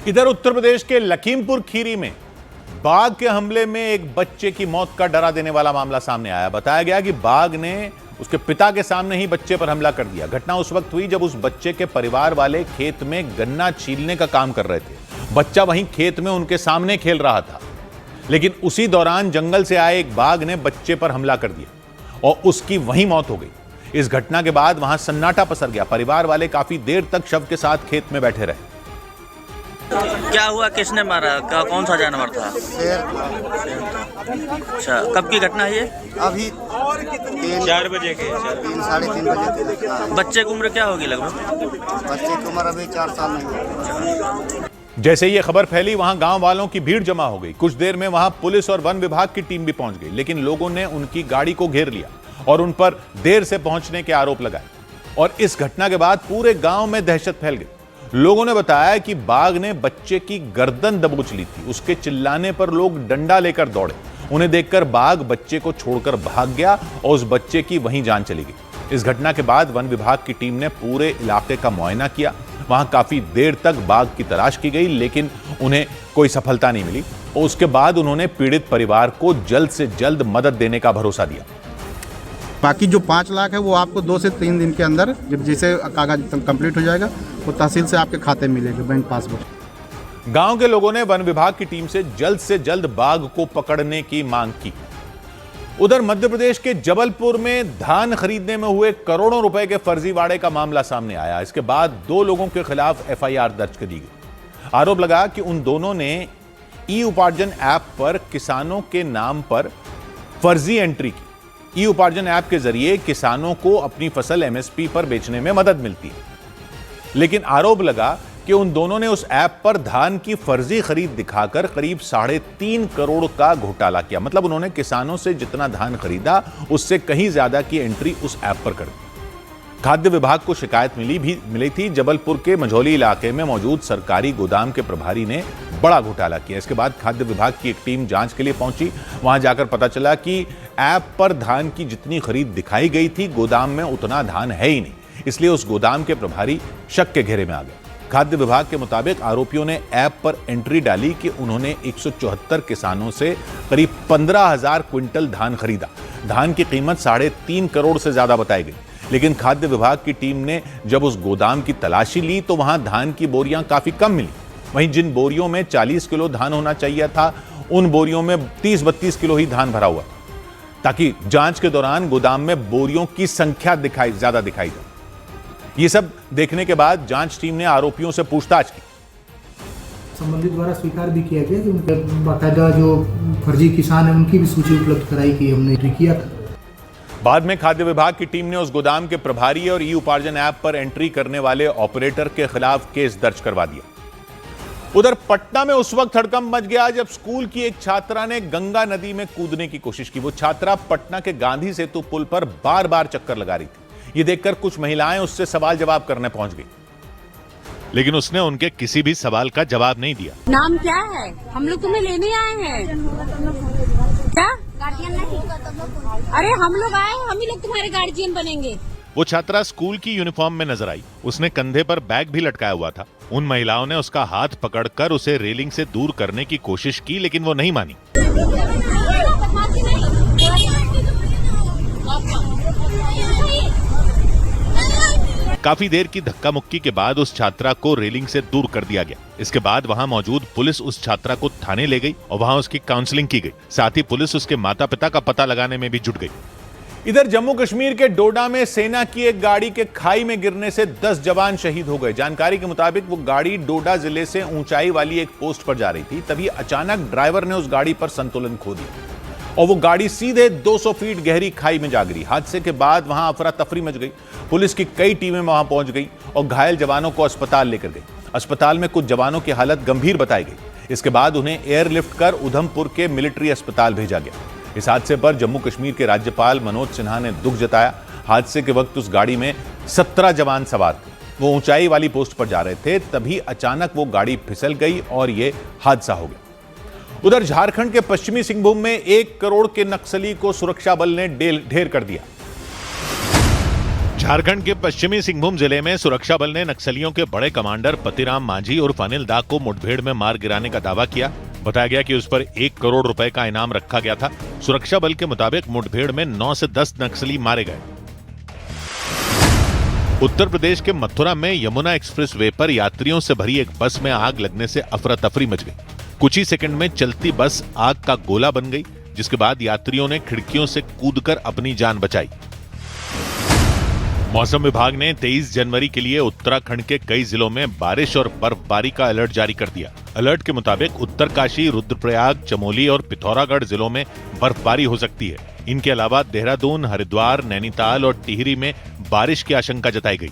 इधर उत्तर प्रदेश के लखीमपुर खीरी में बाघ के हमले में एक बच्चे की मौत का डरा देने वाला मामला सामने आया। बताया गया कि बाघ ने उसके पिता के सामने ही बच्चे पर हमला कर दिया। घटना उस वक्त हुई जब उस बच्चे के परिवार वाले खेत में गन्ना छीलने का काम कर रहे थे। बच्चा वहीं खेत में उनके सामने खेल रहा था, लेकिन उसी दौरान जंगल से आए एक बाघ ने बच्चे पर हमला कर दिया और उसकी वहीं मौत हो गई। इस घटना के बाद वहां सन्नाटा पसर गया। परिवार वाले काफी देर तक शव के साथ खेत में बैठे रहे। क्या हुआ, किसने मारा, कौन सा जानवर था? शेर। अच्छा, कब की घटना है ये? अभी 4 बजे के 3 साढ़े 3 बजे। हाँ। बच्चे की उम्र क्या होगी लगभग? बच्चे की उम्र अभी 4 साल नहीं। जैसे ये खबर फैली वहां गांव वालों की भीड़ जमा हो गई। कुछ देर में वहां पुलिस और वन विभाग की टीम भी पहुंच गई, लेकिन लोगों ने उनकी गाड़ी को घेर लिया और उन पर देर से पहुंचने के आरोप लगाए। और इस घटना के बाद पूरे गांव में दहशत फैल गई। लोगों ने बताया कि बाघ ने बच्चे की गर्दन दबोच ली थी। उसके चिल्लाने पर लोग डंडा लेकर दौड़े। उन्हें देखकर बाघ बच्चे को छोड़कर भाग गया और उस बच्चे की वहीं जान चली गई। इस घटना के बाद वन विभाग की टीम ने पूरे इलाके का मुआयना किया। वहां काफी देर तक बाघ की तलाश की गई, लेकिन उन्हें कोई सफलता नहीं मिली और उसके बाद उन्होंने पीड़ित परिवार को जल्द से जल्द मदद देने का भरोसा दिया। बाकी जो 5 लाख है वो आपको 2 से 3 दिन के अंदर, जब जैसे कागज कंप्लीट हो जाएगा, वो तहसील से आपके खाते में मिलेगा, बैंक पासबुक। गांव के लोगों ने वन विभाग की टीम से जल्द बाघ को पकड़ने की मांग की। उधर मध्य प्रदेश के जबलपुर में धान खरीदने में हुए करोड़ों रुपए के फर्जीवाड़े का मामला सामने आया। इसके बाद 2 लोगों के खिलाफ एफआईआर दर्ज कर दी गई। आरोप लगा कि उन दोनों ने ई उपार्जन ऐप पर किसानों के नाम पर फर्जी एंट्री की। ई उपार्जन ऐप के जरिए किसानों को अपनी फसल एमएसपी पर बेचने में मदद मिलती है, लेकिन आरोप लगा कि उन दोनों ने उस ऐप पर धान की फर्जी खरीद दिखाकर करीब 3.5 करोड़ का घोटाला किया। मतलब उन्होंने किसानों से जितना धान खरीदा उससे कहीं ज्यादा की एंट्री उस ऐप पर कर दी। खाद्य विभाग को शिकायत मिली थी। जबलपुर के मझौली इलाके में मौजूद सरकारी गोदाम के प्रभारी ने बड़ा घोटाला किया। इसके बाद खाद्य विभाग की एक टीम जांच के लिए पहुंची। वहां जाकर पता चला कि ऐप पर धान की जितनी खरीद दिखाई गई थी, गोदाम में उतना धान है ही नहीं। इसलिए उस गोदाम के प्रभारी शक के घेरे में आ गए। खाद्य विभाग के मुताबिक आरोपियों ने ऐप पर एंट्री डाली कि उन्होंने 174 किसानों से करीब 15,000 क्विंटल धान खरीदा। धान की कीमत 3.5 करोड़ से ज्यादा बताई गई, लेकिन खाद्य विभाग की टीम ने जब उस गोदाम की तलाशी ली तो वहां धान की बोरियां काफी कम मिली। वहीं जिन बोरियों में 40 किलो धान होना चाहिए था, उन बोरियों में 30-32 किलो ही धान भरा हुआ, ताकि जांच के दौरान गोदाम में बोरियों की संख्या ज्यादा दिखाई दे। ये सब देखने के बाद जांच टीम ने आरोपियों से पूछताछ की। संबंधित द्वारा स्वीकार भी किया गया कि उनके बाकायदा जो फर्जी किसान हैं उनकी भी सूची उपलब्ध कराई कि हमने एंट्री किया था। बाद में खाद्य विभाग की टीम ने उस गोदाम के प्रभारी और ई उपार्जन ऐप पर एंट्री करने वाले ऑपरेटर के खिलाफ केस दर्ज करवा दिया। उधर पटना में उस वक्त हड़कंप मच गया जब स्कूल की एक छात्रा ने गंगा नदी में कूदने की कोशिश की। वो छात्रा पटना के गांधी सेतु पुल पर बार बार चक्कर लगा रही थी। ये देखकर कुछ महिलाएं उससे सवाल जवाब करने पहुंच गई, लेकिन उसने उनके किसी भी सवाल का जवाब नहीं दिया। नाम क्या है? हम लोग तुम्हें लेने आए हैं। क्या गार्जियन नहीं? अरे हम लोग आए, हम ही लोग तुम्हारे गार्जियन बनेंगे। वो छात्रा स्कूल की यूनिफॉर्म में नजर आई। उसने कंधे पर बैग भी लटकाया हुआ था। उन महिलाओं ने उसका हाथ पकड़कर उसे रेलिंग से दूर करने की कोशिश की, लेकिन वो नहीं मानी। काफी देर की धक्का मुक्की के बाद उस छात्रा को रेलिंग से दूर कर दिया गया। इसके बाद वहां मौजूद पुलिस उस छात्रा को थाने ले गई और वहां उसकी काउंसलिंग की गई। साथ ही पुलिस उसके माता पिता का पता लगाने में भी जुट गई। इधर जम्मू कश्मीर के डोडा में सेना की एक गाड़ी के खाई में गिरने से 10 जवान शहीद हो गए। जानकारी के मुताबिक वो गाड़ी डोडा जिले से ऊंचाई वाली एक पोस्ट पर जा रही थी। तभी अचानक ड्राइवर ने उस गाड़ी पर संतुलन खो दिया और वो गाड़ी सीधे 200 फीट गहरी खाई में जा गिरी। हादसे के बाद वहां अफरा तफरी मच गई। पुलिस की कई टीमें वहां पहुंच गई और घायल जवानों को अस्पताल लेकर गई। अस्पताल में कुछ जवानों की हालत गंभीर बताई गई। इसके बाद उन्हें एयरलिफ्ट कर उधमपुर के मिलिट्री अस्पताल भेजा गया। इस हादसे पर जम्मू कश्मीर के राज्यपाल मनोज सिन्हा ने दुख जताया। हादसे के वक्त उस गाड़ी में 17 जवान सवार थे। वो ऊंचाई वाली पोस्ट पर जा रहे थे, तभी अचानक वो गाड़ी फिसल गई और ये हादसा हो गया। उधर झारखंड के पश्चिमी सिंहभूम में 1 करोड़ के नक्सली को सुरक्षा बल ने ढेर कर दिया। झारखंड के पश्चिमी सिंहभूम जिले में सुरक्षा बल ने नक्सलियों के बड़े कमांडर पतिराम मांझी और अनिल दा को मुठभेड़ में मार गिराने का दावा किया। बताया गया कि उस पर 1 करोड़ रुपए का इनाम रखा गया था। सुरक्षा बल के मुताबिक मुठभेड़ में 9 से 10 नक्सली मारे गए। उत्तर प्रदेश के मथुरा में यमुना एक्सप्रेस वे पर यात्रियों से भरी एक बस में आग लगने से अफरा तफरी मच गई। कुछ ही सेकंड में चलती बस आग का गोला बन गई, जिसके बाद यात्रियों ने खिड़कियों से कूदकर अपनी जान बचाई। मौसम विभाग ने 23 जनवरी के लिए उत्तराखंड के कई जिलों में बारिश और बर्फबारी का अलर्ट जारी कर दिया। अलर्ट के मुताबिक उत्तरकाशी, रुद्रप्रयाग, चमोली और पिथौरागढ़ जिलों में बर्फबारी हो सकती है। इनके अलावा देहरादून, हरिद्वार, नैनीताल और टिहरी में बारिश की आशंका जताई गई।